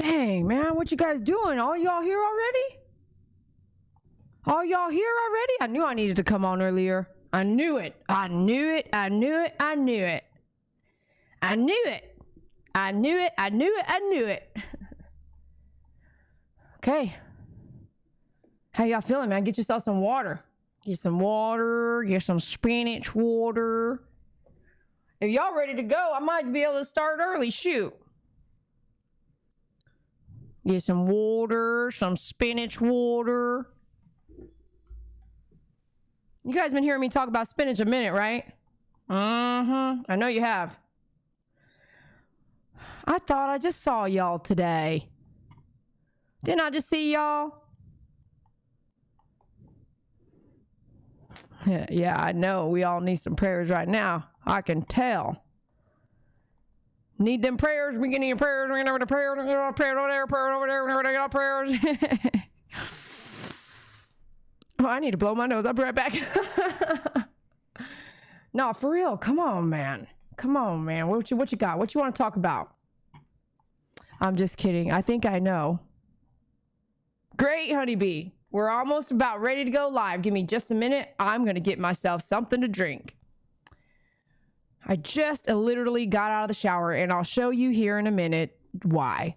Dang, man, what you guys doing? All y'all here already? All y'all here already? I knew I needed to come on earlier. I knew it. I knew it. I knew it. I knew it. I knew it. I knew it. I knew it. I knew it. Okay. How y'all feeling, man? Get yourself some water. Get some water. Get some spinach water. If y'all ready to go, I might be able to start early. Shoot. Get some water, some spinach water. You guys been hearing me talk about spinach a minute, right? I know you have. I thought I just saw y'all today. Didn't I just see y'all? Yeah, I know. We all need some prayers right now. I can tell. Need them prayers. We can need prayers. We can need prayers. We can prayers over there. Prayers over there. We got prayers. Oh, I need to blow my nose. I'll be right back. No, for real. Come on, man. Come on, man. What you got? What you want to talk about? I'm just kidding. I think I know. Great, honeybee. We're almost about ready to go live. Give me just a minute. I'm going to get myself something to drink. I just literally got out of the shower, and I'll show you here in a minute why.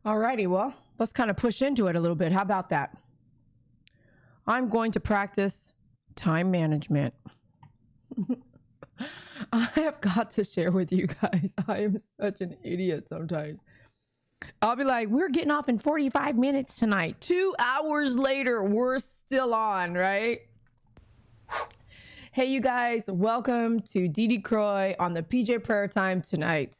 Alrighty, well, let's kind of push into it a little bit. How about that? I'm going to practice time management. I have got to share with you guys. I am such an idiot sometimes. I'll be like, we're getting off in 45 minutes tonight. 2 hours later, we're still on, right? Hey, you guys, welcome to Dede Croy on the PJ Prayer Time tonight.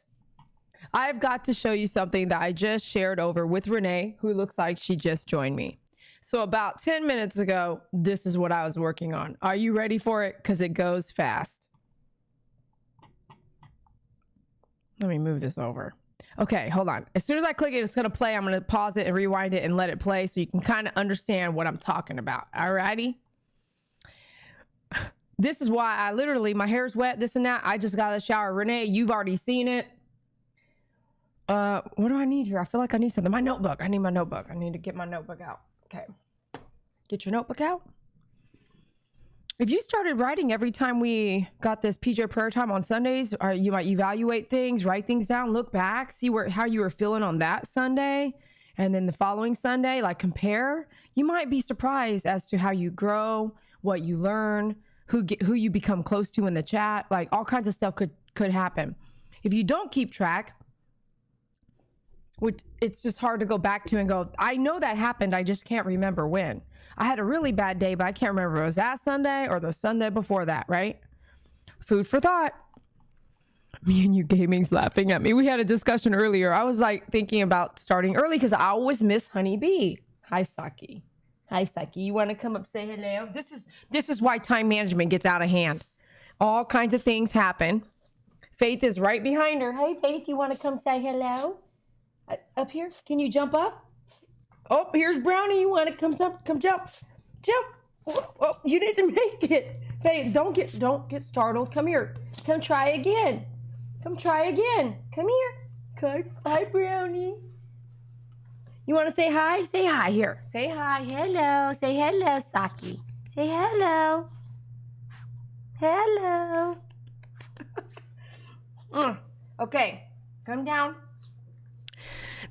I've got to show you something that I just shared over with Renee, who looks like she just joined me. So about 10 minutes ago, this is what I was working on. Are you ready for it? Because it goes fast. Let me move this over. Okay, hold on. As soon as I click it, it's going to play. I'm going to pause it and rewind it and let it play so you can kind of understand what I'm talking about. Alrighty? This is why I literally, my hair's wet, this and that. I just got a shower. Renee, you've already seen it. What do I need here? I feel like I need something. My notebook. I need my notebook. I need to get my notebook out. Okay. Get your notebook out. If you started writing every time we got this PJ prayer time on Sundays, or you might evaluate things, write things down, look back, see how you were feeling on that Sunday, and then the following Sunday, like compare, you might be surprised as to how you grow, what you learn, who you become close to in the chat. Like all kinds of stuff could happen. If you don't keep track, it's just hard to go back to and go, I know that happened, I just can't remember when. I had a really bad day, but I can't remember if it was that Sunday or the Sunday before that, right? Food for thought. Me and you gaming's laughing at me. We had a discussion earlier. I was like thinking about starting early because I always miss Honey Bee. Hi, Saki. Hi, Saki. You want to come up say hello? This is why time management gets out of hand. All kinds of things happen. Faith is right behind her. Hey, Faith, you want to come say hello? Up here? Can you jump up? Oh, here's Brownie. You want to come jump? Jump. Oh, you didn't make it. Hey, don't get startled. Come here. Come try again. Come try again. Come here. Good. Hi, Brownie. You want to say hi? Say hi here. Say hi. Hello. Say hello, Saki. Say hello. Hello. Okay. Come down.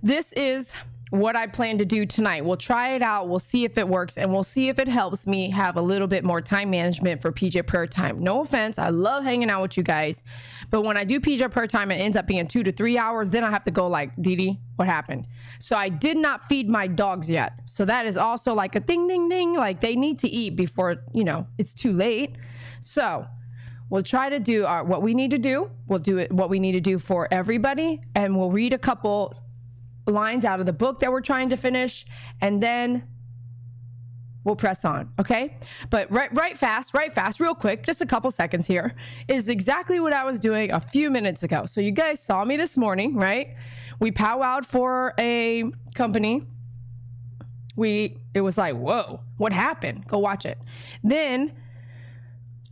This is what I plan to do tonight. We'll try it out. We'll see if it works, and we'll see if it helps me have a little bit more time management for PJ prayer time. No offense. I love hanging out with you guys. But when I do PJ prayer time, it ends up being 2 to 3 hours. Then I have to go like, Dede, what happened? So I did not feed my dogs yet. So that is also like a ding, ding, ding. Like they need to eat before, it's too late. So we'll try to do what we need to do. We'll do it what we need to do for everybody. And we'll read a couple lines out of the book that we're trying to finish, and then we'll press on. Okay, but right fast real quick, just a couple seconds here, is exactly what I was doing a few minutes ago. So you guys saw me this morning, right? We powwowed for a company. It was like, whoa, what happened? Go watch it. Then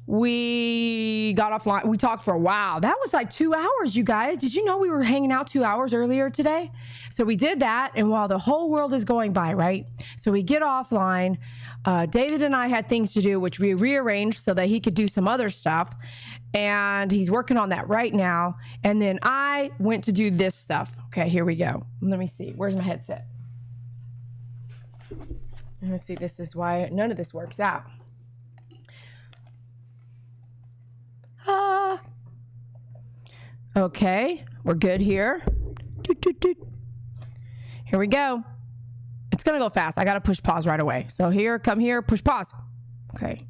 we got offline. We talked for a while. That was like 2 hours, you guys. Did you know we were hanging out 2 hours earlier today? So we did that. And while the whole world is going by, right? So we get offline. David and I had things to do, which we rearranged so that he could do some other stuff. And he's working on that right now. And then I went to do this stuff. Okay, here we go. Let me see. Where's my headset? Let me see. This is why none of this works out. Okay, we're good here. Here we go. It's gonna go fast. I gotta push pause right away. So come here, push pause. Okay.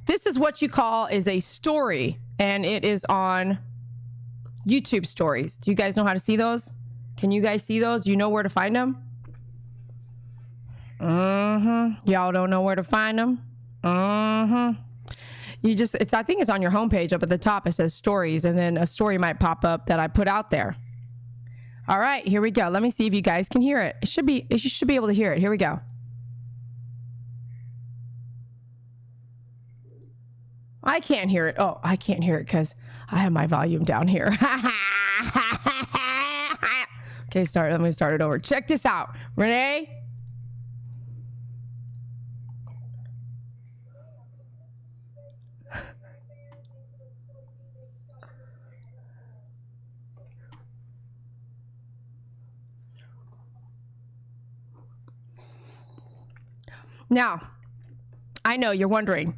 This is what you call is a story, and it is on YouTube stories. Do you guys know how to see those? Can you guys see those? Do you know where to find them? Y'all don't know where to find them? I think it's on your homepage up at the top. It says stories, and then a story might pop up that I put out there. All right, here we go. Let me see if you guys can hear it. You should be able to hear it. Here we go. I can't hear it. Oh, I can't hear it because I have my volume down here. Okay, let me start it over. Check this out. Renee? Now, I know you're wondering,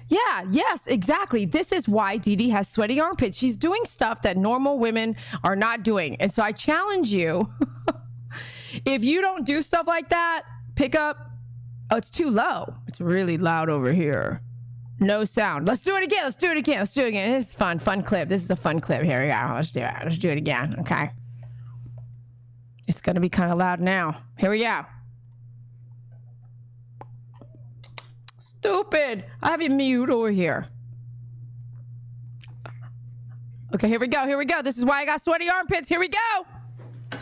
Yeah, yes, exactly. This is why Dede has sweaty armpits. She's doing stuff that normal women are not doing. And so I challenge you, if you don't do stuff like that, pick up. Oh, it's too low. It's really loud over here. No sound. Let's do it again. Let's do it again. Let's do it again. This is fun. Fun clip. This is a fun clip. Here we go. Let's do it. Let's do it again. Okay. It's going to be kind of loud now. Here we go. Stupid. I have you mute over here. Okay, here we go. Here we go. This is why I got sweaty armpits. Here we go.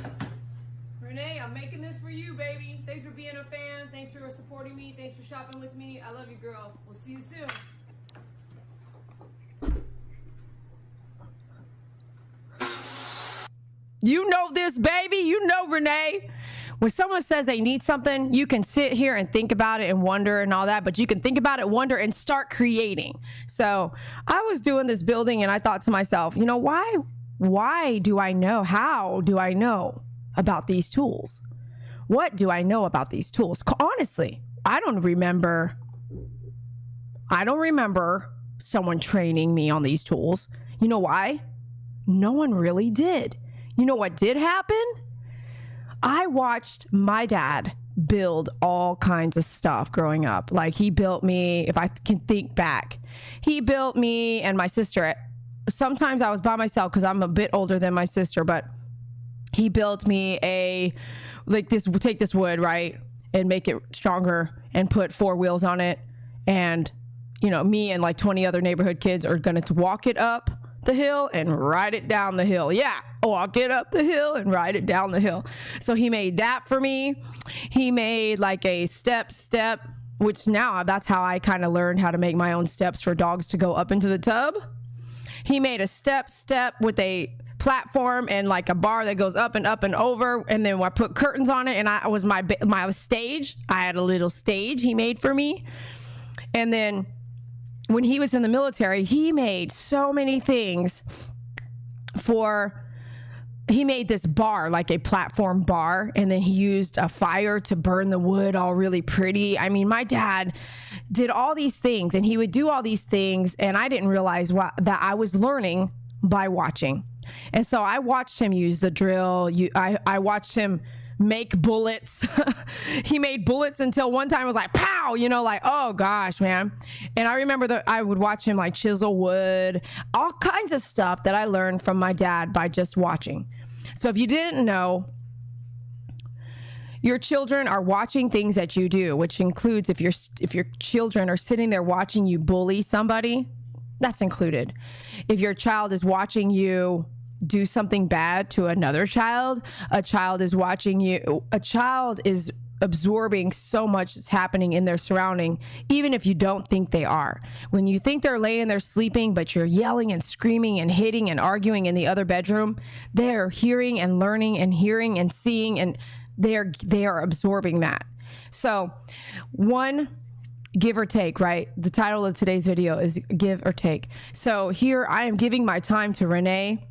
Renee, I'm making this for you, baby. Thanks for being a fan. Thanks for supporting me. Thanks for shopping with me. I love you, girl. We'll see you soon. You know this, baby. You know Renee. When someone says they need something, you can sit here and think about it and wonder and all that, but you can think about it, wonder, and start creating. So I was doing this building and I thought to myself, you know, why do I know? How do I know about these tools? What do I know about these tools? Honestly, I don't remember someone training me on these tools. You know why? No one really did. You know what did happen? I watched my dad build all kinds of stuff growing up. Like he built me, if I can think back, he built me and my sister. Sometimes I was by myself because I'm a bit older than my sister, but he built me take this wood, right, and make it stronger and put 4 wheels on it. And, you know, me and like 20 other neighborhood kids are going to walk it up the hill and ride it down the hill. Yeah, walk it up the hill and ride it down the hill. So he made that for me. He made like a step, which now that's how I kind of learned how to make my own steps for dogs to go up into the tub. He made a step with a platform and like a bar that goes up and over. And then I put curtains on it, and I was my stage. I had a little stage he made for me. And then when he was in the military, he made so many things he made this bar, like a platform bar, and then he used a fire to burn the wood all really pretty. I mean, my dad did all these things, and he would do all these things, and I didn't realize that I was learning by watching. And so I watched him use the drill. I watched him make bullets. He made bullets until one time it was like, pow, you know, like, oh gosh, man. And I remember that I would watch him like chisel wood, all kinds of stuff that I learned from my dad by just watching. So if you didn't know, your children are watching things that you do, which includes if your children are sitting there watching you bully somebody, that's included. If your child is watching you do something bad to another child, a child is watching you, a child is absorbing so much that's happening in their surrounding, even if you don't think they are. When you think they're laying there sleeping, but you're yelling and screaming and hitting and arguing in the other bedroom, they're hearing and learning and hearing and seeing, and they are absorbing that. So one, give or take, right? The title of today's video is give or take. So here I am giving my time to Renee.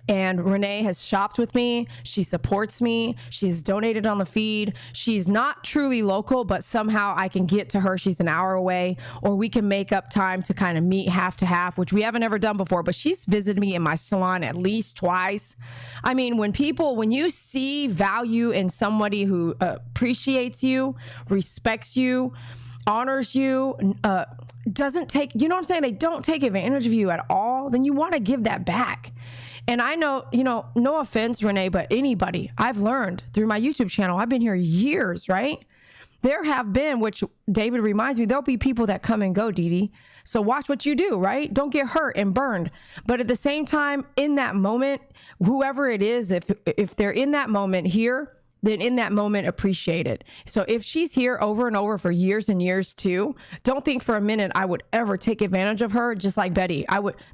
And Renee has shopped with me. She supports me. She's donated on the feed. She's not truly local, but somehow I can get to her. She's an hour away, or we can make up time to kind of meet half to half, which we haven't ever done before, but she's visited me in my salon at least twice. I mean, when you see value in somebody who appreciates you, respects you, honors you, doesn't take, you know what I'm saying? They don't take advantage of you at all, then you want to give that back. And I know, you know, no offense, Renee, but anybody, I've learned through my YouTube channel, I've been here years, right? There have been, which David reminds me, there'll be people that come and go, Dede. So watch what you do, right? Don't get hurt and burned. But at the same time, in that moment, whoever it is, if they're in that moment here, then in that moment, appreciate it. So if she's here over and over for years and years too, don't think for a minute I would ever take advantage of her, just like Betty.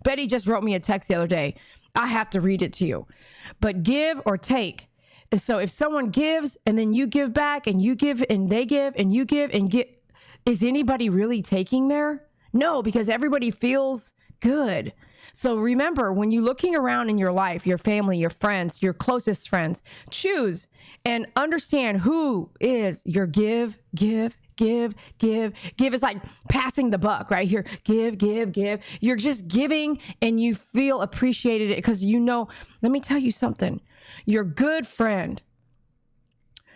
Betty just wrote me a text the other day. I have to read it to you. But give or take. So if someone gives and then you give back and you give and they give and you give and get, is anybody really taking there? No, because everybody feels good. So remember, when you're looking around in your life, your family, your friends, your closest friends, choose and understand who is your give. Give is like passing the buck right here. Give. You're just giving and you feel appreciated because let me tell you something. Your good friend,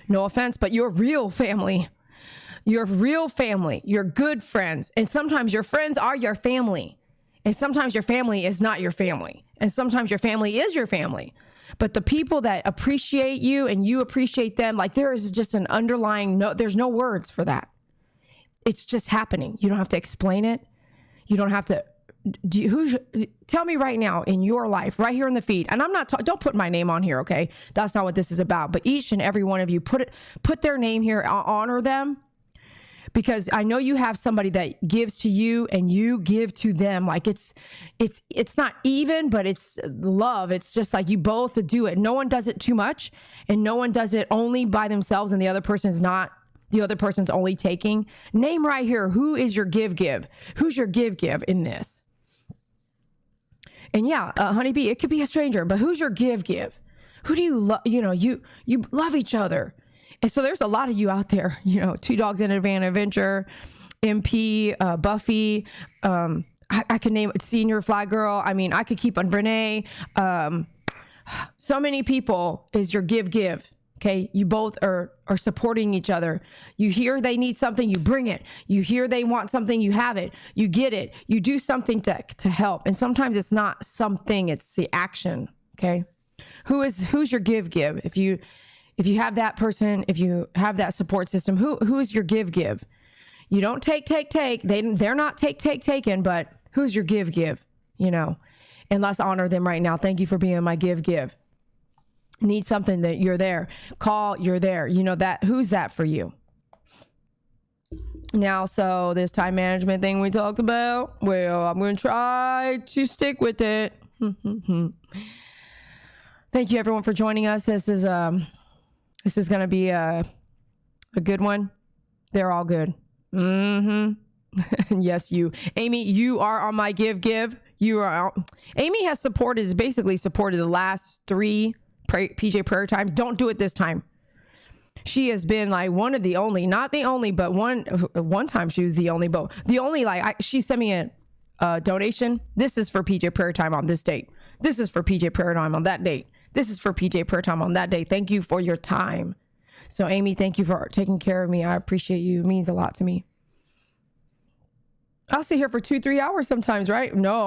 no offense, but your real family, your good friends. And sometimes your friends are your family. And sometimes your family is not your family. And sometimes your family is your family. But the people that appreciate you and you appreciate them, like there is just an underlying, there's no words for that. It's just happening. You don't have to explain it. You don't have to, tell me right now in your life, right here in the feed. And I'm not, don't put my name on here, okay? That's not what this is about. But each and every one of you, put their name here, honor them. Because I know you have somebody that gives to you and you give to them. Like it's not even, but it's love. It's just like you both do it. No one does it too much and no one does it only by themselves and the other person's only taking. Name right here. Who is your give? Who's your give in this? And yeah, honeybee, it could be a stranger, but who's your give? Who do you love? You love each other. And so there's a lot of you out there, Two Dogs in a Van Adventure, MP, Buffy, I could name Senior Fly Girl. I mean, I could keep on Brene. So many people is your give. Okay. You both are supporting each other. You hear they need something, you bring it. You hear they want something, you have it. You get it. You do something to help. And sometimes it's not something, it's the action. Okay. Who's your give? If you have that person, if you have that support system, who is your give? You don't take. They're not taken, but who's your give? And let's honor them right now. Thank you for being my give. Need something, that you're there. Call, you're there. Who's that for you? Now, so this time management thing we talked about, well, I'm going to try to stick with it. Thank you everyone for joining us. This is going to be a good one. They're all good. Yes, Amy, you are on my give. Amy has basically supported the last 3 PJ prayer times. Don't do it this time. She has been like one of the only, not the only, but one time she was the only, but the only, she sent me a donation. This is for PJ prayer time on this date. This is for PJ prayer time on that date. This is for PJ prayer time on that day. Thank you for your time. So Amy, thank you for taking care of me. I appreciate you. It means a lot to me. I'll sit here for 2-3 hours sometimes, right? No,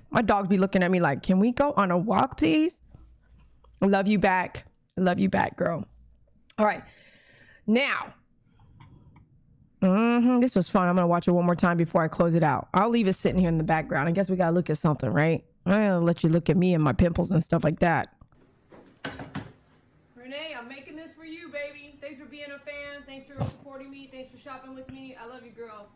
my dog be looking at me like, can we go on a walk, please? I love you back. Girl. All right. Now, this was fun. I'm going to watch it one more time before I close it out. I'll leave it sitting here in the background. I guess we got to look at something, right? I'll let you look at me and my pimples and stuff like that. Renee, I'm making this for you, baby. Thanks for being a fan. Thanks for supporting me. Thanks for shopping with me. I love you, girl.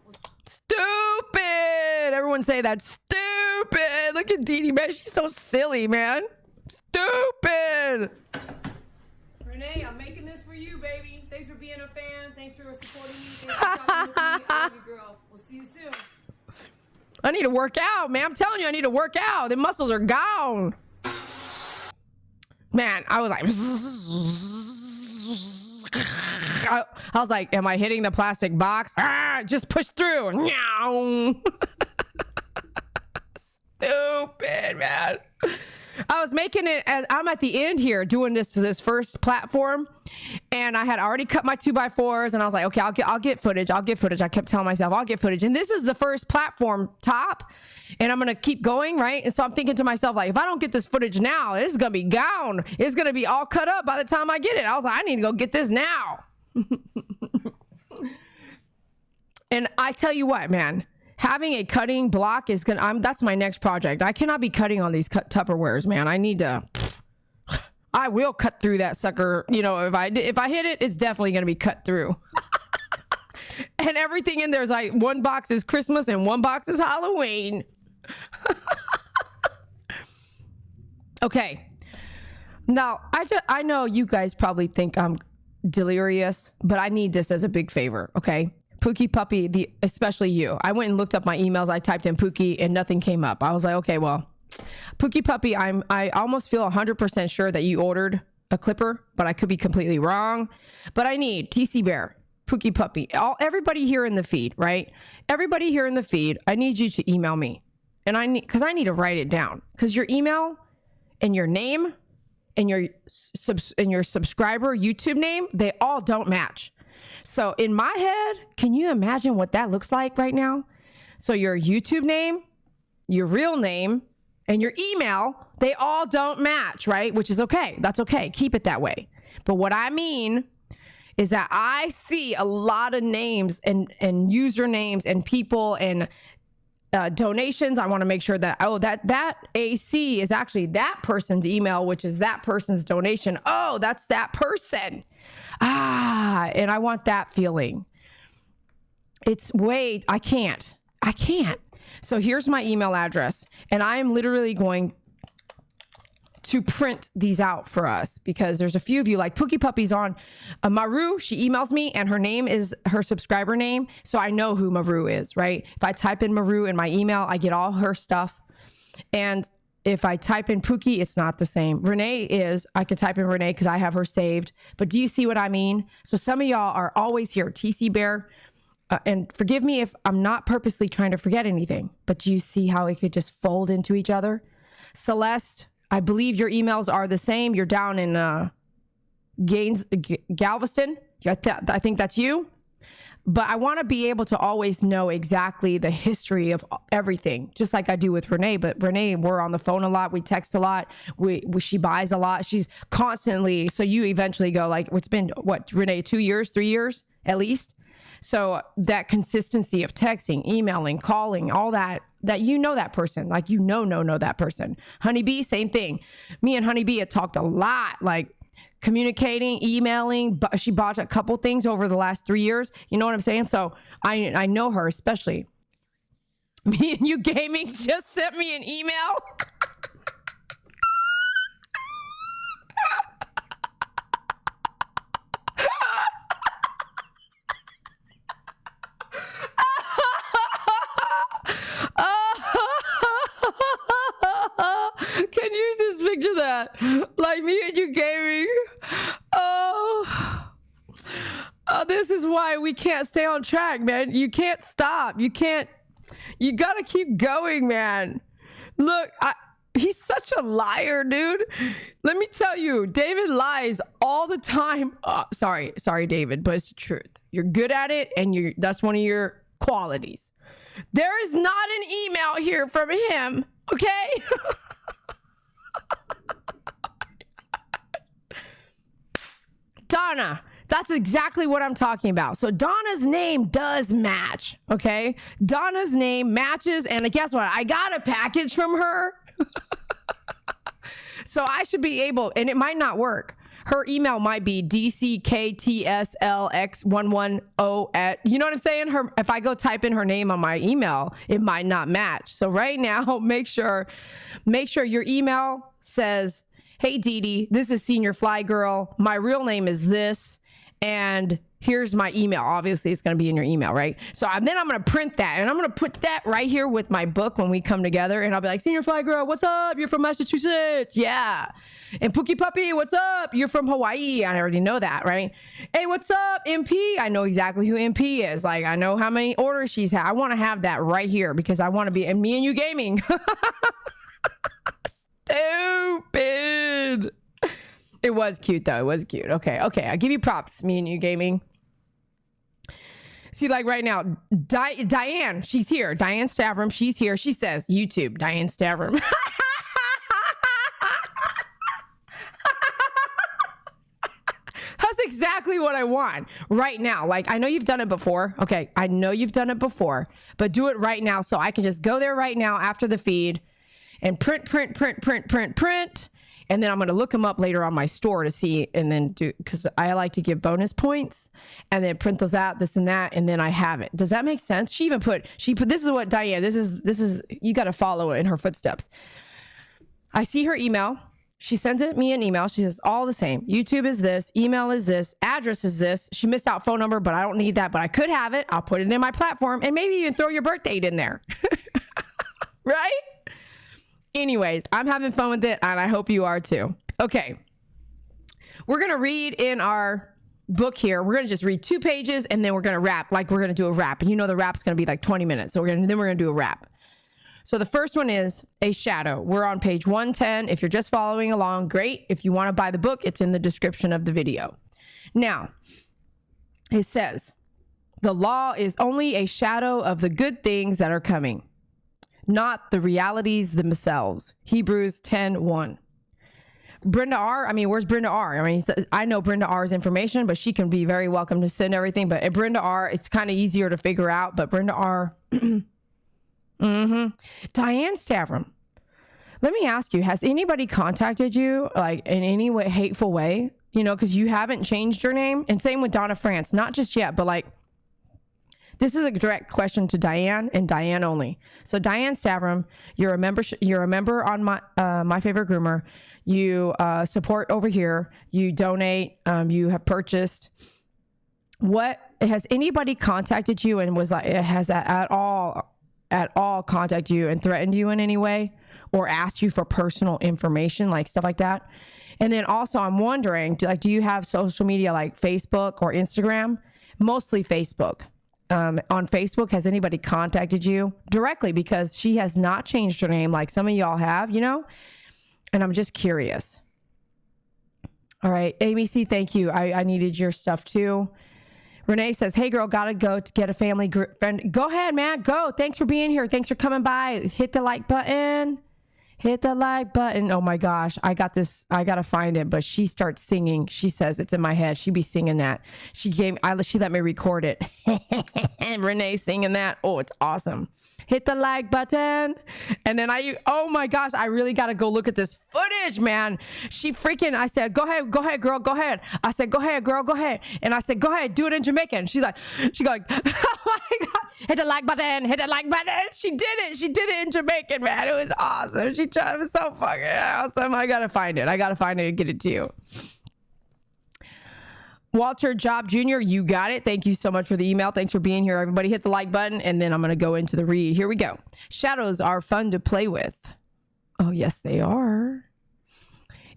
Stupid. Everyone say that. Stupid. Look at Dede, man. She's so silly, man. Stupid. Renee, I'm making this for you, baby. Thanks for being a fan. Thanks for supporting me. Thanks for shopping with me. I love you, girl. We'll see you soon. I need to work out, man. I'm telling you, I need to work out. The muscles are gone. Man, I was like, I was like, am I hitting the plastic box? Just push through. Stupid, man. I was making it, and I'm at the end here doing this first platform, and I had already cut my 2x4s, and I was like, okay, I'll get footage. I kept telling myself, I'll get footage. And this is the first platform top, and I'm going to keep going, right? And so I'm thinking to myself, like, if I don't get this footage now, it's going to be gone. It's going to be all cut up by the time I get it. I was like, I need to go get this now. And I tell you what, man. Having a cutting block is that's my next project. I cannot be cutting on these Tupperwares, man. I will cut through that sucker. If I hit it, it's definitely going to be cut through. And everything in there is like, one box is Christmas and one box is Halloween. Okay. Now, I know you guys probably think I'm delirious, but I need this as a big favor, okay? Pookie Puppy, especially you. I went and looked up my emails. I typed in Pookie and nothing came up. I was like, okay, well, Pookie Puppy, I almost feel 100% sure that you ordered a clipper, but I could be completely wrong. But I need TC Bear, Pookie Puppy, everybody here in the feed, right? Everybody here in the feed, I need you to email me. And because I need to write it down, because your email and your name and your subscriber YouTube name, they all don't match. So in my head, can you imagine what that looks like right now? So your YouTube name, your real name, and your email, they all don't match, right? Which is okay. That's okay. Keep it that way. But what I mean is that I see a lot of names and usernames and people and donations. I want to make sure that, that AC is actually that person's email, which is that person's donation. Oh, that's that person. And I want that feeling. I can't. So here's my email address, and I am literally going to print these out for us because there's a few of you, like Pookie Puppy's on Maru. She emails me and her name is her subscriber name. So I know who Maru is, right? If I type in Maru in my email, I get all her stuff. And if I type in Pookie, it's not the same. I could type in Renee because I have her saved. But do you see what I mean? So some of y'all are always here. TC Bear. And forgive me if I'm not purposely trying to forget anything, but do you see how it could just fold into each other? Celeste, I believe your emails are the same. You're down in Galveston. I think that's you. But I want to be able to always know exactly the history of everything, just like I do with Renee. But Renee, we're on the phone a lot. We text a lot. She buys a lot. She's constantly. So you eventually go like, it's been what, Renee, 2 years, 3 years at least. So that consistency of texting, emailing, calling, all that you know that person, like know that person. Honeybee, same thing. Me and Honeybee had talked a lot, like communicating, emailing, but she bought a couple things over the last 3 years. You know what I'm saying? So I know her, especially. Me and You Gaming just sent me an email. Can you just picture that? Like Me and You Gaming. This is why we can't stay on track, man. You can't stop. You gotta keep going, man. Look, he's such a liar, dude. Let me tell you, David lies all the time. Sorry, David, but it's the truth. You're good at it, and that's one of your qualities. There is not an email here from him, okay? Donna, that's exactly what I'm talking about. So Donna's name does match, okay? Donna's name matches, and guess what? I got a package from her. So I should be able, and it might not work. Her email might be DCKTSLX110 at, you know what I'm saying? If I go type in her name on my email, it might not match. So right now, make sure your email says, hey, Dede, this is Senior Fly Girl. My real name is this, and here's my email. Obviously, it's going to be in your email, right? So then I'm going to print that, and I'm going to put that right here with my book when we come together, and I'll be like, Senior Fly Girl, what's up? You're from Massachusetts. Yeah. And Pookie Puppy, what's up? You're from Hawaii. I already know that, right? Hey, what's up, MP? I know exactly who MP is. Like, I know how many orders she's had. I want to have that right here because I want to be, and Me and You Gaming. Stupid. It was cute though. It was cute. Okay. I'll give you props, Me and You Gaming. See, like right now, Diane, she's here. Diane Stavrum, she's here. She says, YouTube, Diane Stavrum. That's exactly what I want right now. Like, I know you've done it before. Okay, I know you've done it before, but do it right now so I can just go there right now after the feed and print. And then I'm going to look them up later on my store to see, and then because I like to give bonus points and then print those out, this and that. And then I have it. Does that make sense? She put, this is what Diane, this is, you got to follow in her footsteps. I see her email. She sends me an email. She says, all the same. YouTube is this. Email is this. Address is this. She missed out phone number, but I don't need that. But I could have it. I'll put it in my platform and maybe even throw your birth date in there. Right? Anyways, I'm having fun with it and I hope you are too. Okay. We're going to read in our book here. We're going to just read 2 pages and then we're going to wrap. Like we're going to do a wrap. And you know the wrap's going to be like 20 minutes. So then we're going to do a wrap. So the first one is a shadow. We're on page 110. If you're just following along, great. If you want to buy the book, it's in the description of the video. Now, it says, the law is only a shadow of the good things that are coming, not the realities themselves. Hebrews 10:1. Brenda R. I mean, where's Brenda R? I mean, I know Brenda R's information, but she can be very welcome to send everything. But at Brenda R, it's kind of easier to figure out. But Brenda R... Diane Stavrum, let me ask you, has anybody contacted you like in any way, hateful way, you know, because you haven't changed your name? And same with Donna France, not just yet, but like, this is a direct question to Diane and Diane only. So Diane Stavrum, you're a member on My Favorite Groomer. You support over here. You donate. You have purchased. What has anybody contacted you and was like, has that at all contact you and threatened you in any way or asked you for personal information, like stuff like that? And then also I'm wondering, do you have social media like Facebook or Instagram? Mostly Facebook. On Facebook, has anybody contacted you directly? Because she has not changed her name like some of y'all have, you know? And I'm just curious. All right. Amy C, thank you. I needed your stuff too. Renee says, hey girl, gotta go to get a family friend. Go ahead, man, go. Thanks for being here. Thanks for coming by. Hit the like button. Hit the like button. Oh my gosh, I got this. I gotta find it. But she starts singing. She says it's in my head. She be singing that. She let me record it. And Renee singing that. Oh, it's awesome. Hit the like button. And then oh my gosh, I really got to go look at this footage, man. I said, go ahead, girl, go ahead. I said, go ahead, girl, go ahead. And I said, go ahead, do it in Jamaican. She's going, oh my God, hit the like button, hit the like button. She did it in Jamaican, man. It was awesome. It was so fucking awesome. I got to find it and get it to you. Walter Job Jr., you got it. Thank you so much for the email. Thanks for being here, everybody. Hit the like button, and then I'm going to go into the read. Here we go. Shadows are fun to play with. Oh, yes, they are.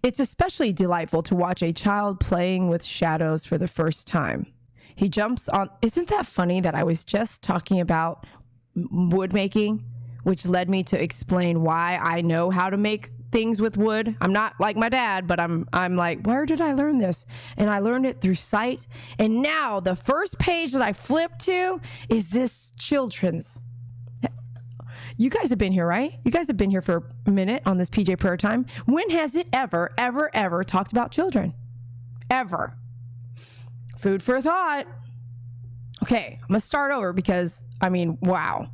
It's especially delightful to watch a child playing with shadows for the first time. He jumps on... Isn't that funny that I was just talking about wood making, which led me to explain why I know how to make things with wood? I'm not like my dad, but I'm like, where did I learn this? And I learned it through sight. And now the first page that I flip to is this children's. You guys have been here, right? You guys have been here for a minute on this PJ Prayer Time. When has it ever talked about children? Ever. Food for thought. Okay, I'm gonna start over because, I mean, wow.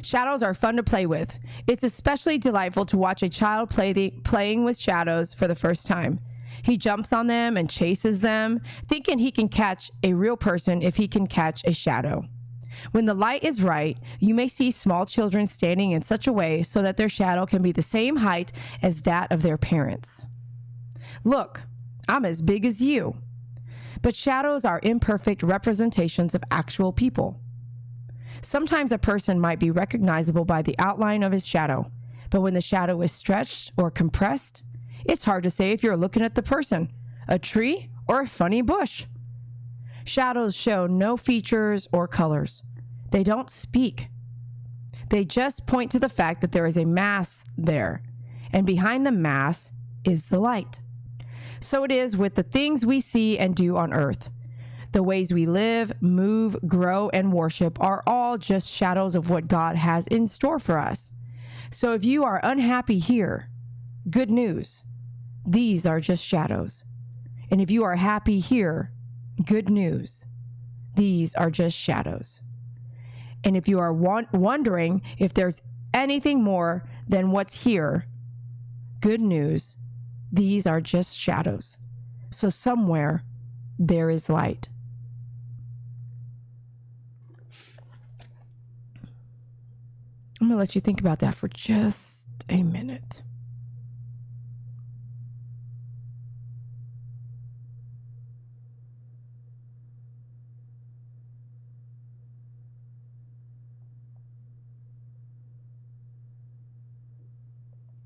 Shadows are fun to play with. It's especially delightful to watch a child playing with shadows for the first time. He jumps on them and chases them, thinking he can catch a real person if he can catch a shadow. When the light is right, you may see small children standing in such a way so that their shadow can be the same height as that of their parents. Look, I'm as big as you. But shadows are imperfect representations of actual people. Sometimes a person might be recognizable by the outline of his shadow, but when the shadow is stretched or compressed, it's hard to say if you're looking at the person, a tree, or a funny bush. Shadows show no features or colors. They don't speak. They just point to the fact that there is a mass there, and behind the mass is the light. So it is with the things we see and do on earth. The ways we live, move, grow, and worship are all just shadows of what God has in store for us. So if you are unhappy here, good news. These are just shadows. And if you are happy here, good news. These are just shadows. And if you are wondering if there's anything more than what's here, good news. These are just shadows. So somewhere there is light. I'm going to let you think about that for just a minute.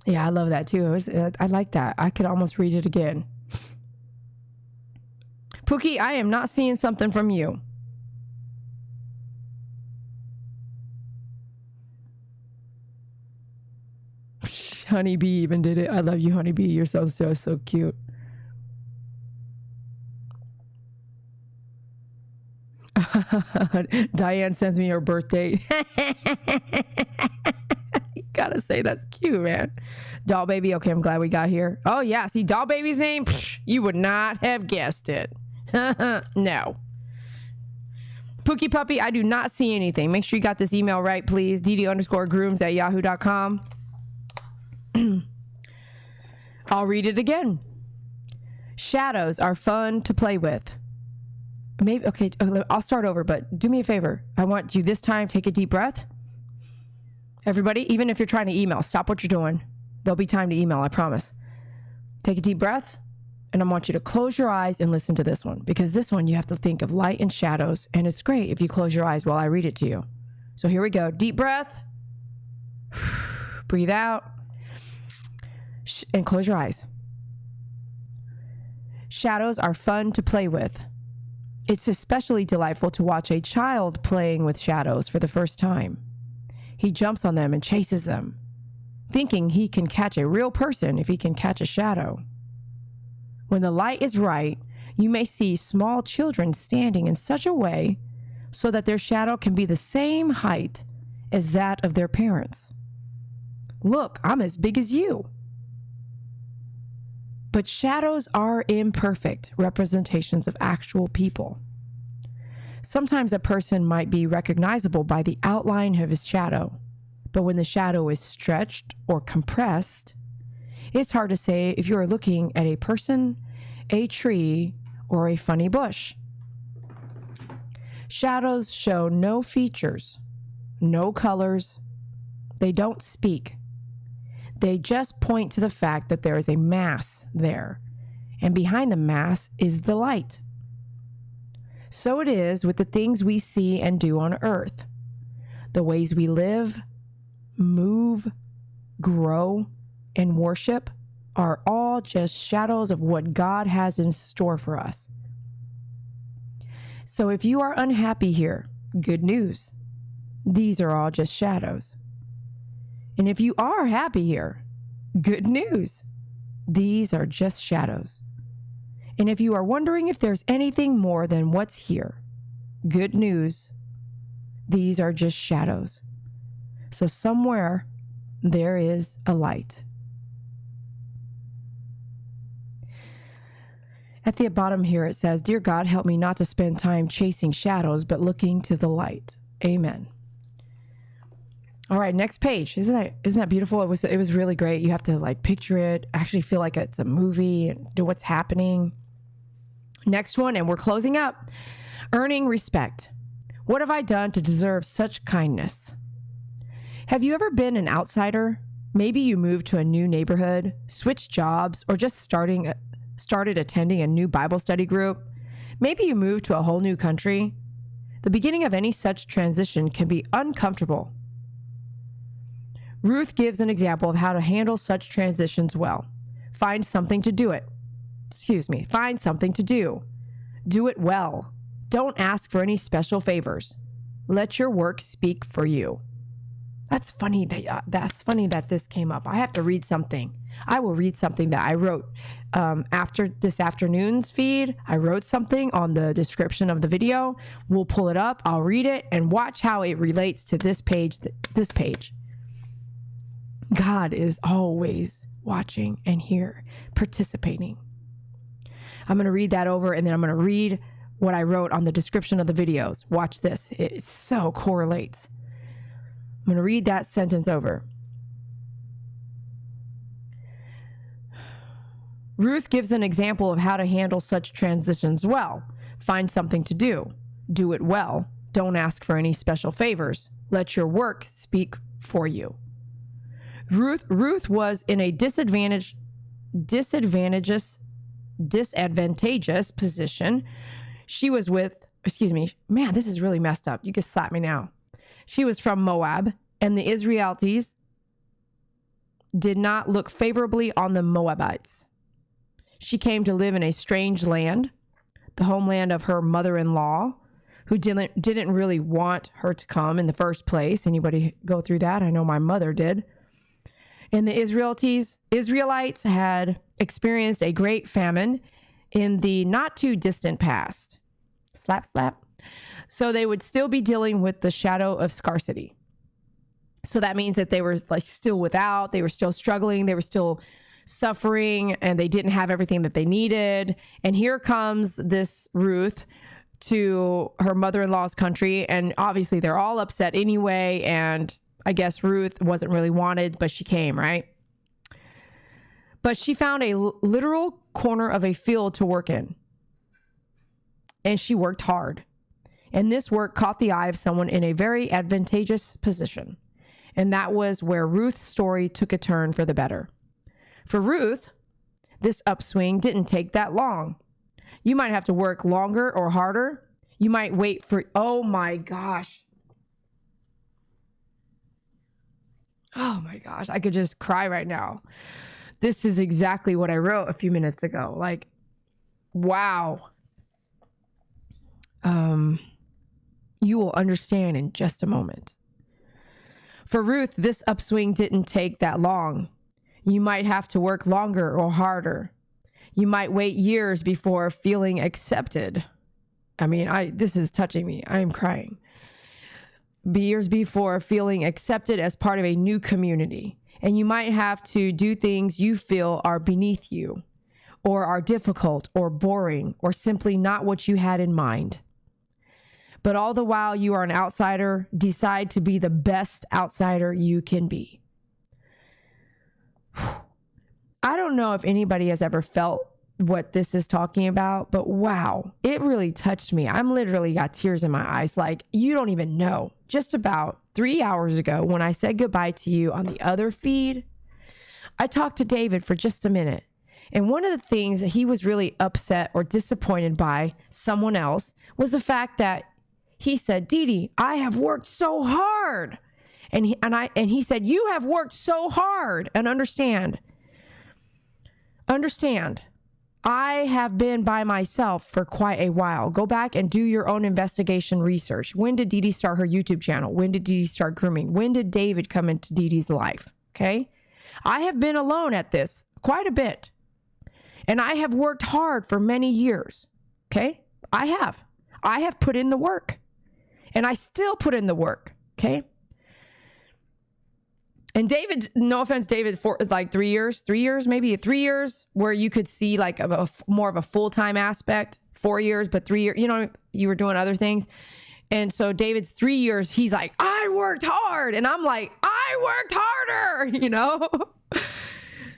Yeah, I love that too. I like that. I could almost read it again. Pookie, I am not seeing something from you. Honeybee even did it. I love you, Honeybee. You're so cute. Diane sends me her birthday. You gotta say that's cute, man. Doll Baby. Okay, I'm glad we got here. Oh, yeah. See, Doll Baby's name? You would not have guessed it. No. Pookie Puppy, I do not see anything. Make sure you got this email right, please. Dede_grooms@yahoo.com. I'll read it again. Shadows are fun to play with. Maybe, okay, I'll start over, but do me a favor. I want you this time, take a deep breath. Everybody, even if you're trying to email, stop what you're doing. There'll be time to email, I promise. Take a deep breath, and I want you to close your eyes and listen to this one, because this one you have to think of light and shadows, and it's great if you close your eyes while I read it to you. So here we go. Deep breath. Breathe out. And close your eyes. Shadows are fun to play with. It's especially delightful to watch a child playing with shadows for the first time. He jumps on them and chases them, thinking he can catch a real person if he can catch a shadow. When the light is right, you may see small children standing in such a way so that their shadow can be the same height as that of their parents. Look, I'm as big as you. But shadows are imperfect representations of actual people. Sometimes a person might be recognizable by the outline of his shadow, but when the shadow is stretched or compressed, it's hard to say if you are looking at a person, a tree, or a funny bush. Shadows show no features, no colors. They don't speak. They just point to the fact that there is a mass there, and behind the mass is the light. So it is with the things we see and do on earth. The ways we live, move, grow, and worship are all just shadows of what God has in store for us. So if you are unhappy here, good news. These are all just shadows. And if you are happy here, good news. These are just shadows. And if you are wondering if there's anything more than what's here, good news. These are just shadows. So somewhere there is a light. At the bottom here it says, "Dear God, help me not to spend time chasing shadows, but looking to the light." Amen. All right, next page. Isn't that beautiful? It was really great. You have to like picture it, actually feel like it's a movie and do what's happening. Next one, and we're closing up. Earning respect. What have I done to deserve such kindness? Have you ever been an outsider? Maybe you moved to a new neighborhood, switched jobs, or just started attending a new Bible study group. Maybe you moved to a whole new country. The beginning of any such transition can be uncomfortable. Ruth gives an example of how to handle such transitions well. Find something to do. Do it well. Don't ask for any special favors. Let your work speak for you. That's funny that this came up. I have to read something. I will read something that I wrote after this afternoon's feed. I wrote something on the description of the video. We'll pull it up. I'll read it and watch how it relates to this page. God is always watching and here, participating. I'm going to read that over, and then I'm going to read what I wrote on the description of the videos. Watch this. It so correlates. I'm going to read that sentence over. Ruth gives an example of how to handle such transitions well. Find something to do. Do it well. Don't ask for any special favors. Let your work speak for you. Ruth was in a disadvantageous position. She was man, this is really messed up. You can slap me now. She was from Moab, and the Israelites did not look favorably on the Moabites. She came to live in a strange land, the homeland of her mother-in-law, who didn't really want her to come in the first place. Anybody go through that? I know my mother did. And the Israelites had experienced a great famine in the not too distant past. Slap, slap. So they would still be dealing with the shadow of scarcity. So that means that they were like still without, they were still struggling, they were still suffering, and they didn't have everything that they needed. And here comes this Ruth to her mother-in-law's country, and obviously they're all upset anyway, and I guess Ruth wasn't really wanted, but she came, right? But she found a literal corner of a field to work in, and she worked hard. And this work caught the eye of someone in a very advantageous position, and that was where Ruth's story took a turn for the better. For Ruth, this upswing didn't take that long. You might have to work longer or harder. You might wait for, oh my gosh. Oh my gosh, I could just cry right now. This is exactly what I wrote a few minutes ago. Like, wow. You will understand in just a moment. For Ruth, this upswing didn't take that long. You might have to work longer or harder. You might wait years before feeling accepted. I mean, this is touching me. I am crying. Years before feeling accepted as part of a new community. And you might have to do things you feel are beneath you, or are difficult, or boring, or simply not what you had in mind. But all the while you are an outsider, decide to be the best outsider you can be. I don't know if anybody has ever felt what this is talking about, but wow, it really touched me. I'm literally got tears in my eyes. Like, you don't even know. Just about 3 hours ago, when I said goodbye to you on the other feed, I talked to David for just a minute. And one of the things that he was really upset or disappointed by someone else was the fact that he said, Dede, I have worked so hard. And he said, you have worked so hard. And understand, I have been by myself for quite a while. Go back and do your own investigation research. When did Dede start her YouTube channel? When did Dede start grooming? When did David come into Dede's life? Okay. I have been alone at this quite a bit. And I have worked hard for many years. Okay. I have put in the work. And I still put in the work. Okay. And David, no offense, David, for like 3 years, maybe 3 years, where you could see like more of a full-time aspect. 4 years, but 3 years, you were doing other things. And so David's 3 years, he's like, I worked hard. And I'm like, I worked harder,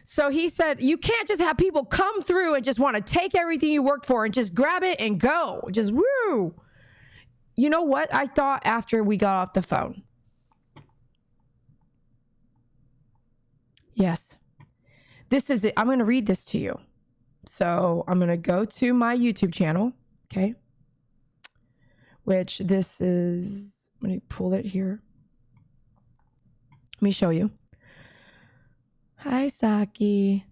So he said, you can't just have people come through and just want to take everything you worked for and just grab it and go. Just woo. You know what I thought after we got off the phone? Yes. This is it. I'm going to read this to you. So I'm going to go to my YouTube channel. Okay. Which this is, let me pull it here. Let me show you. Hi, Saki.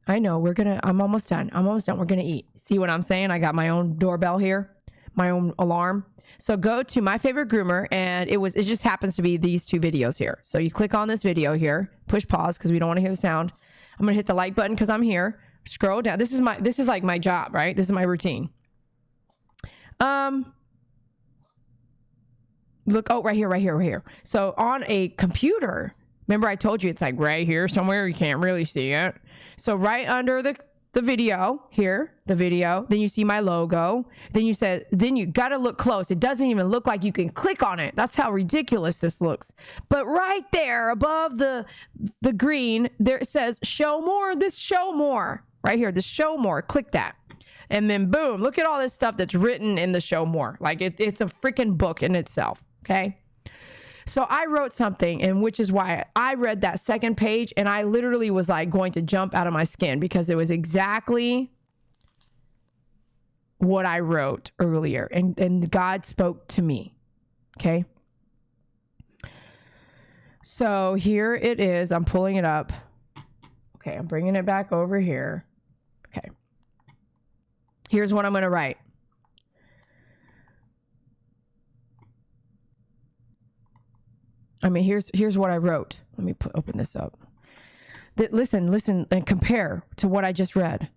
I know I'm almost done. We're going to eat. See what I'm saying? I got my own doorbell here, my own alarm. So go to My Favorite Groomer, and it just happens to be these two videos here. So you click on this video here, push pause because we don't want to hear the sound. I'm going to hit the like button because I'm here. Scroll down. This is like my job, right? This is my routine. Look, oh, right here. So on a computer, remember I told you it's like right here somewhere. You can't really see it. So right under the video here, then you see my logo. Then you got to look close. It doesn't even look like you can click on it. That's how ridiculous this looks. But right there above the green, there it says show more, show more right here, the show more, click that. And then boom, look at all this stuff that's written in the show more. Like it's a freaking book in itself. Okay. So I wrote something, and which is why I read that second page and I literally was like going to jump out of my skin because it was exactly what I wrote earlier. And God spoke to me. Okay. So here it is. I'm pulling it up. Okay, I'm bringing it back over here. Okay. Here's what I'm going to write. I mean, here's what I wrote. Let me open this up. Listen, and compare to what I just read.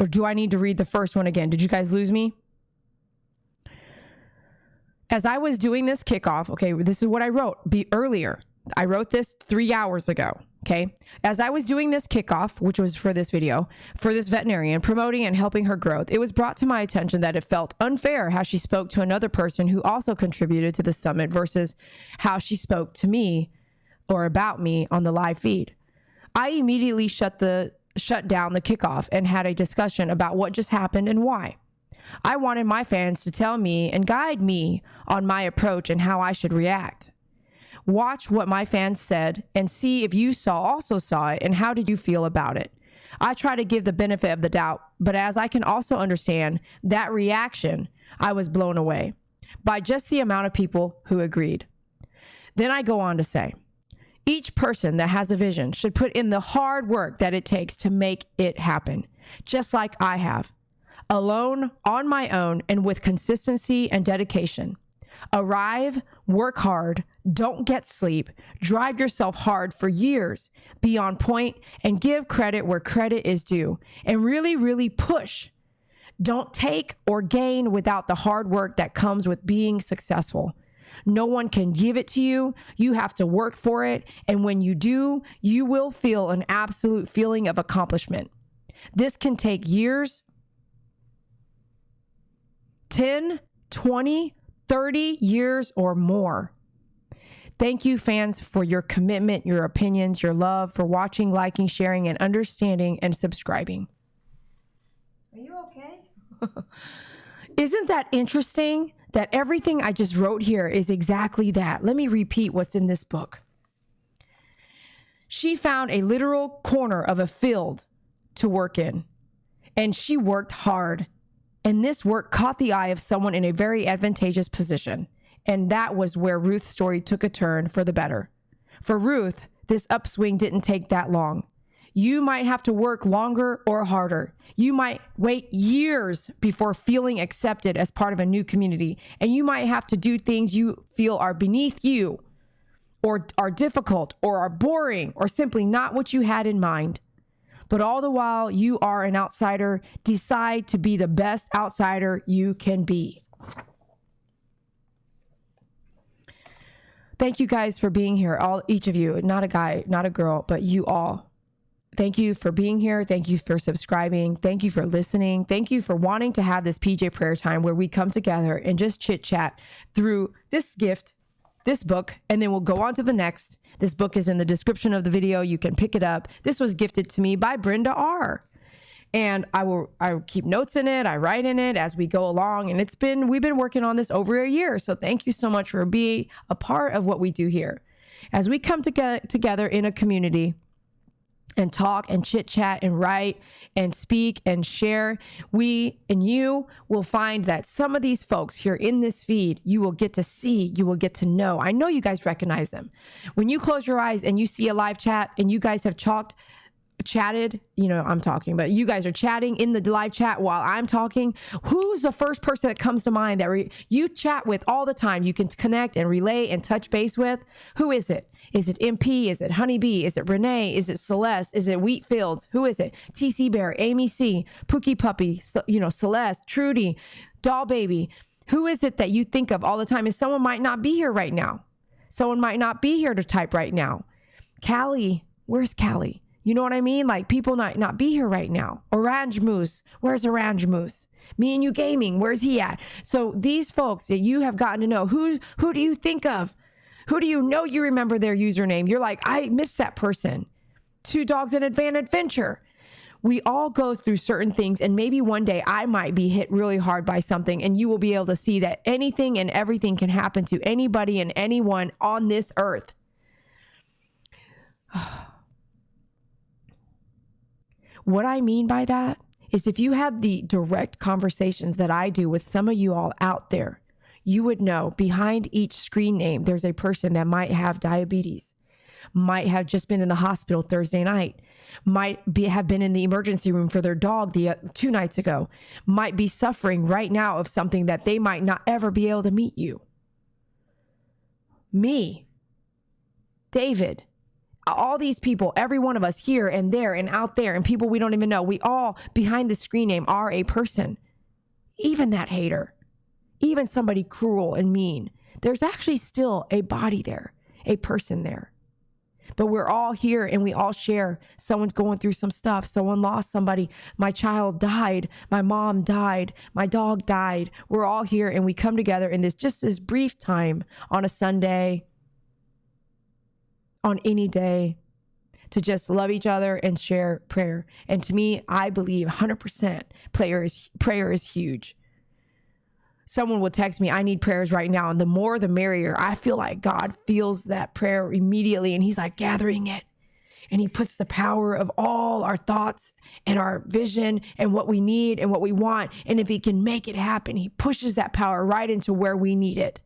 Or do I need to read the first one again? Did you guys lose me? As I was doing this kickoff, okay, this is what I wrote earlier. I wrote this 3 hours ago, okay? As I was doing this kickoff, which was for this video, for this veterinarian, promoting and helping her growth, it was brought to my attention that it felt unfair how she spoke to another person who also contributed to the summit versus how she spoke to me or about me on the live feed. I immediately shut down the kickoff and had a discussion about what just happened and why. I wanted my fans to tell me and guide me on my approach and how I should react. Watch what my fans said and see if you also saw it and how did you feel about it. I try to give the benefit of the doubt, but as I can also understand that reaction, I was blown away by just the amount of people who agreed. Then I go on to say, each person that has a vision should put in the hard work that it takes to make it happen, just like I have. Alone, on my own, and with consistency and dedication. Arrive, work hard, don't get sleep, drive yourself hard for years, be on point, and give credit where credit is due, and really, really push. Don't take or gain without the hard work that comes with being successful. No one can give it to you. You have to work for it, and when you do, you will feel an absolute feeling of accomplishment. This can take years, 10, 20, 30 years or more. Thank you, fans, for your commitment, your opinions, your love, for watching, liking, sharing, and understanding and subscribing. Are you okay? Isn't that interesting that everything I just wrote here is exactly that? Let me repeat what's in this book. She found a literal corner of a field to work in, and she worked hard. And this work caught the eye of someone in a very advantageous position. And that was where Ruth's story took a turn for the better. For Ruth, this upswing didn't take that long. You might have to work longer or harder. You might wait years before feeling accepted as part of a new community. And you might have to do things you feel are beneath you, or are difficult, or are boring, or simply not what you had in mind. But all the while you are an outsider, decide to be the best outsider you can be. Thank you guys for being here, each of you, not a guy, not a girl, but you all. Thank you for being here. Thank you for subscribing. Thank you for listening. Thank you for wanting to have this PJ prayer time where we come together and just chit chat through this gift, this book, and then we'll go on to the next. This book is in the description of the video. You can pick it up. This was gifted to me by Brenda R. And I will keep notes in it. I write in it as we go along. And we've been working on this over a year. So thank you so much for being a part of what we do here. As we come together in a community and talk and chit chat and write and speak and share, we and you will find that some of these folks here in this feed, you will get to see, you will get to know. I know you guys recognize them. When you close your eyes and you see a live chat and you guys have chatted, I'm talking, but you guys are chatting in the live chat while I'm talking. Who's the first person that comes to mind that you chat with all the time? You can connect and relay and touch base with. Who is it? Is it MP? Is it Honeybee? Is it Renee? Is it Celeste? Is it Wheatfields? Who is it? TC Bear, Amy C, Pookie Puppy, Celeste, Trudy, Doll Baby. Who is it that you think of all the time? And someone might not be here right now. Someone might not be here to type right now. Callie, where's Callie? You know what I mean? Like, people might not be here right now. Orange Moose, where's Orange Moose? Me and You Gaming, where's he at? So these folks that you have gotten to know, who do you think of? Who do you know you remember their username? You're like, I missed that person. Two Dogs and Van Adventure. We all go through certain things, and maybe one day I might be hit really hard by something, and you will be able to see that anything and everything can happen to anybody and anyone on this earth. What I mean by that is if you had the direct conversations that I do with some of you all out there, you would know behind each screen name, there's a person that might have diabetes. might have just been in the hospital Thursday night, have been in the emergency room for their dog 2 nights ago, might be suffering right now of something that they might not ever be able to meet you. Me, David, all these people, every one of us here and there and out there, and people we don't even know, we all behind the screen name are a person. Even that hater, even somebody cruel and mean, there's actually still a body there, a person there. But we're all here and we all share. Someone's going through some stuff. Someone lost somebody. My child died. My mom died. My dog died. We're all here and we come together in this brief time on a Sunday, on any day, to just love each other and share prayer. And to me, I believe 100% prayer is huge. Someone will text me, I need prayers right now. And the more, the merrier. I feel like God feels that prayer immediately. And he's like gathering it. And he puts the power of all our thoughts and our vision and what we need and what we want. And if he can make it happen, he pushes that power right into where we need it.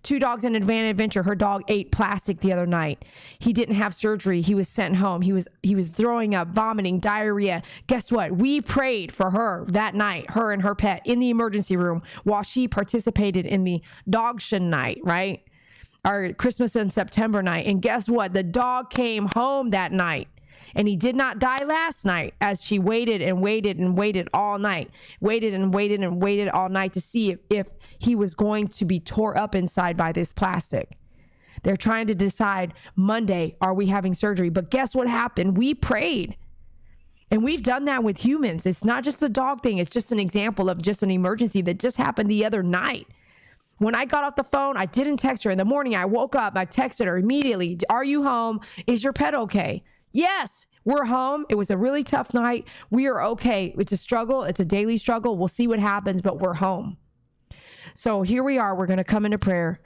2 dogs in Advantage Adventure. Her dog ate plastic the other night. He didn't have surgery. He was sent home. He was throwing up, vomiting, diarrhea. Guess what? We prayed for her that night, her and her pet, in the emergency room while she participated in the dogtion night, right? Our Christmas in September night. And guess what? The dog came home that night. And he did not die last night, as she waited and waited and waited all night, waited and waited and waited all night to see if he was going to be tore up inside by this plastic. They're trying to decide Monday, are we having surgery? But guess what happened? We prayed. And we've done that with humans. It's not just a dog thing. It's just an example of just an emergency that just happened the other night. When I got off the phone, I didn't text her. In the morning, I woke up, I texted her immediately. Are you home? Is your pet okay? Yes, we're home. It was a really tough night. We are okay. It's a struggle. It's a daily struggle. We'll see what happens, but we're home. So here we are. We're going to come into prayer.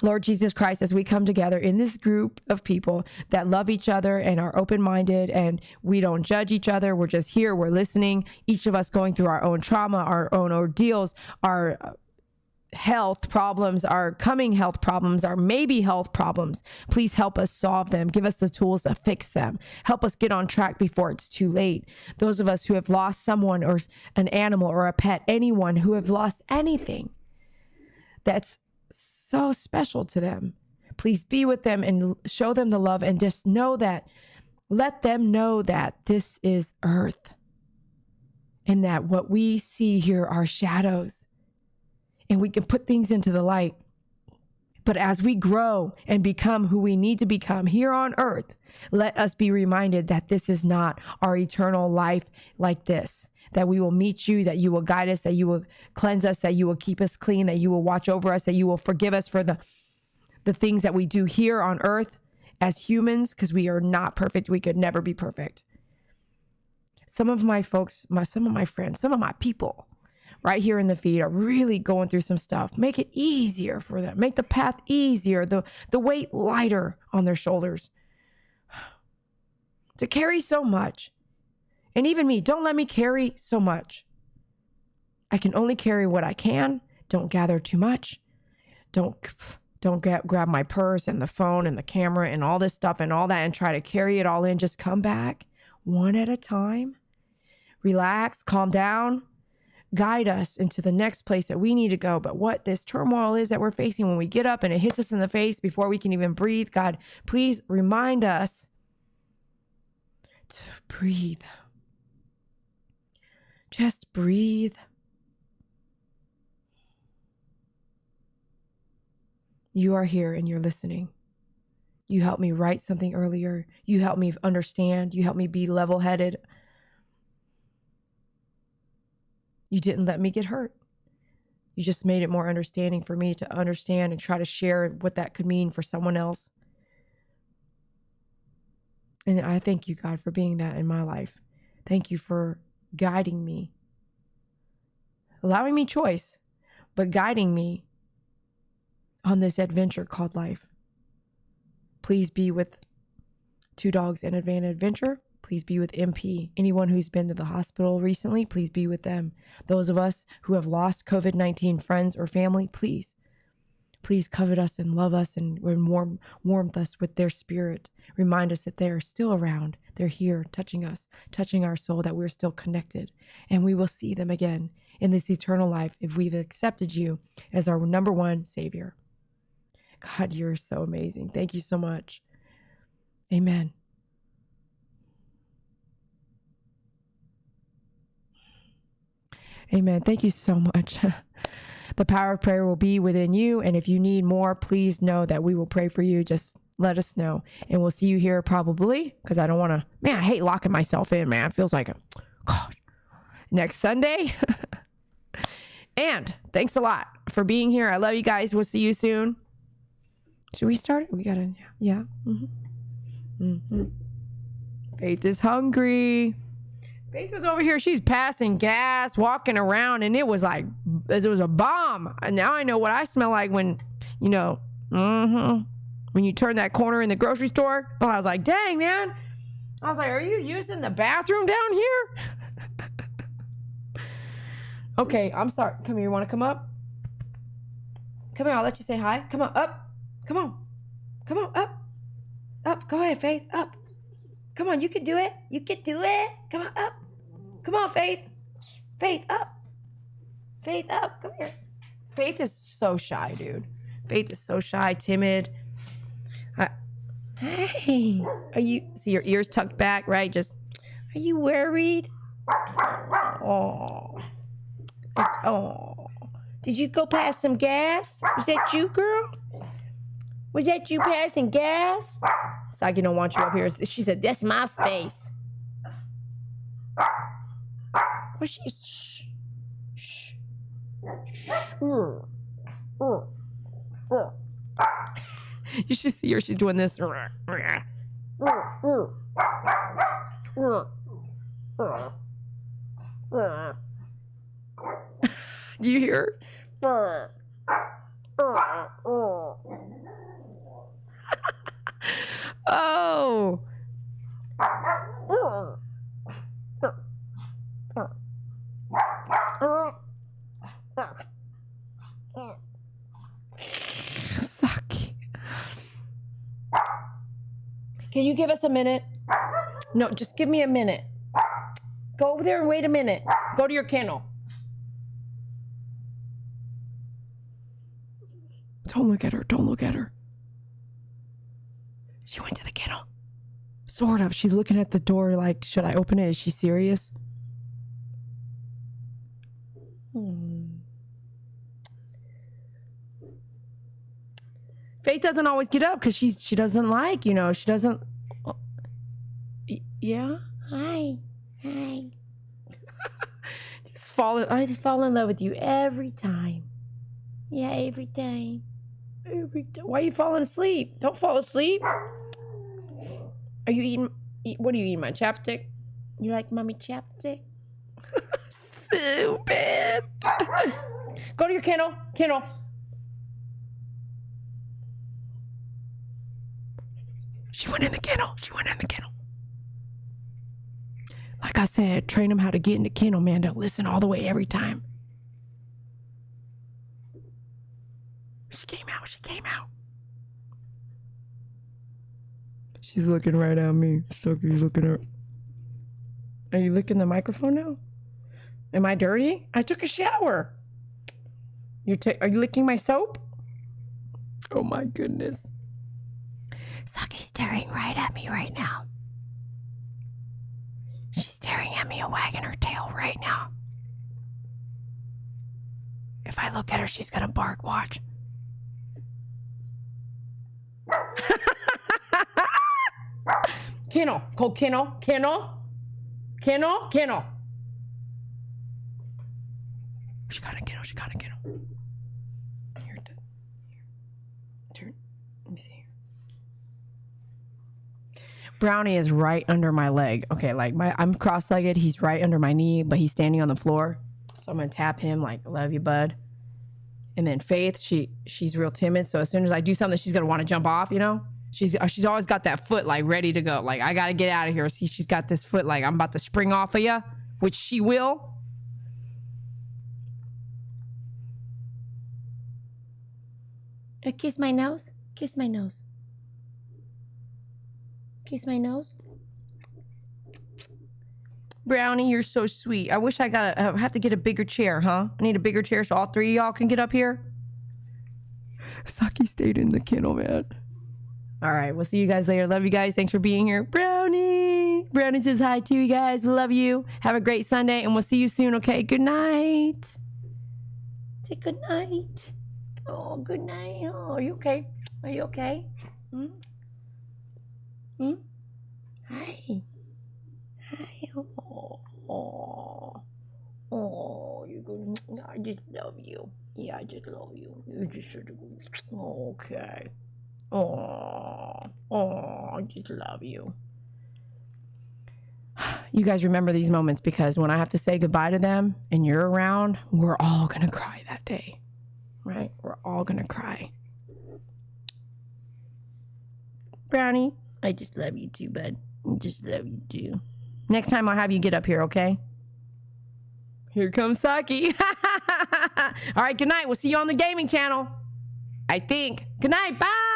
Lord Jesus Christ, as we come together in this group of people that love each other and are open-minded and we don't judge each other. We're just here. We're listening. Each of us going through our own trauma, our own ordeals, our health problems, our coming health problems, our maybe health problems. Please help us solve them. Give us the tools to fix them. Help us get on track before it's too late. Those of us who have lost someone or an animal or a pet, anyone who have lost anything that's so special to them, please be with them and show them the love, and just know that, let them know that this is earth and that what we see here are shadows. And we can put things into the light. But as we grow and become who we need to become here on earth, let us be reminded that this is not our eternal life like this, that we will meet you, that you will guide us, that you will cleanse us, that you will keep us clean, that you will watch over us, that you will forgive us for the things that we do here on earth as humans, because we are not perfect. We could never be perfect. Some of my folks, some of my friends, some of my people right here in the feed are really going through some stuff. Make it easier for them. Make the path easier, the weight lighter on their shoulders. To carry so much. And even me, don't let me carry so much. I can only carry what I can. Don't gather too much. Don't grab my purse and the phone and the camera and all this stuff and all that and try to carry it all in. Just come back one at a time. Relax, calm down. Guide us into the next place that we need to go. But what this turmoil is that we're facing when we get up and it hits us in the face before we can even breathe, God, please remind us to breathe. Just breathe. You are here and you're listening. You helped me write something earlier. You helped me understand. You helped me be level-headed. You didn't let me get hurt. You just made it more understanding for me to understand and try to share what that could mean for someone else. And I thank you, God, for being that in my life. Thank you for guiding me, allowing me choice, but guiding me on this adventure called life. Please be with 2 dogs in Advantage Adventure. Please be with MP. Anyone who's been to the hospital recently, please be with them. Those of us who have lost COVID-19 friends or family, please please covet us and love us and warmth us with their spirit. Remind us that they are still around. They're here touching us, touching our soul, that we're still connected. And we will see them again in this eternal life if we've accepted you as our number one Savior. God, you're so amazing. Thank you so much. Amen. Amen. Thank you so much. The power of prayer will be within you. And if you need more, please know that we will pray for you. Just let us know. And we'll see you here probably, because I don't want to, man, I hate locking myself in, man. It feels like, God, next Sunday. And thanks a lot for being here. I love you guys. We'll see you soon. Should we start it? We got to, yeah. Faith is hungry. Faith was over here. She's passing gas, walking around, and it was like, it was a bomb. And now I know what I smell like when, you know, when you turn that corner in the grocery store. Oh, I was like, dang, man. I was like, are you using the bathroom down here? Okay, I'm sorry. Come here. You want to come up? Come here. I'll let you say hi. Come on, up. Come on. Come on, up. Up. Go ahead, Faith. Up. Come on, you can do it. You can do it. Come on, up. Come on, Faith. Faith, up. Faith, up. Come here. Faith is so shy, dude. Faith is so shy, timid. Hey, are you, see your ears tucked back, right? Just, are you worried? Oh. Oh. Did you go pass some gas? Was that you, girl? Was that you passing gas? Saki don't want you up here. She said, that's my space. What's she? Shh. Shh. You should see her. She's doing this. Do you hear her? Oh. Saki. Can you give us a minute? No, just give me a minute. Go over there and wait a minute. Go to your kennel. Don't look at her. Don't look at her. She went to the kennel. Sort of. She's looking at the door like, should I open it? Is she serious? Faith doesn't always get up because she doesn't like, you know, she doesn't. Yeah? Hi. I fall in love with you every time. Yeah, every time. Why are you falling asleep? Don't fall asleep. Are you eating? What are you eating? My chapstick? You like mommy chapstick? Stupid. Go to your kennel. She went in the kennel. Like I said, train them how to get in the kennel, man. They'll listen all the way every time. She came out. She's looking right at me. Sophie's looking at her. Are you licking the microphone now? Am I dirty? I took a shower. Are you licking my soap? Oh my goodness. Saki's staring right at me right now. She's staring at me and wagging her tail right now. If I look at her, she's gonna bark. Watch. Kennel. Go kennel. She got a kennel. Here. Turn. Let me see here. Brownie is right under my leg. Okay, like I'm cross-legged. He's right under my knee, but he's standing on the floor. So I'm gonna tap him like, "Love you, bud." And then Faith, she's real timid. So as soon as I do something, she's gonna want to jump off. You know, she's always got that foot like ready to go. Like I gotta get out of here. See, she's got this foot like I'm about to spring off of you, which she will. Kiss my nose. Kiss my nose. Kiss my nose. Brownie, you're so sweet. I wish I have to get a bigger chair, huh? I need a bigger chair so all three of y'all can get up here. Saki stayed in the kennel, man. All right, we'll see you guys later. Love you guys. Thanks for being here. Brownie. Brownie says hi to you guys. Love you. Have a great Sunday, and we'll see you soon, okay? Good night. Say good night. Oh, good night. Oh, are you okay? Are you okay? Hi. Hi. Oh, you're good. I just love you. Yeah, I just love you. You're just so good. Okay. Oh, I just love you. You guys remember these moments because when I have to say goodbye to them and you're around, we're all going to cry that day. Right? We're all going to cry. Brownie, I just love you too, bud. I just love you too. Next time I'll have you get up here, okay? Here comes Saki. All right, good night. We'll see you on the gaming channel. I think. Good night. Bye.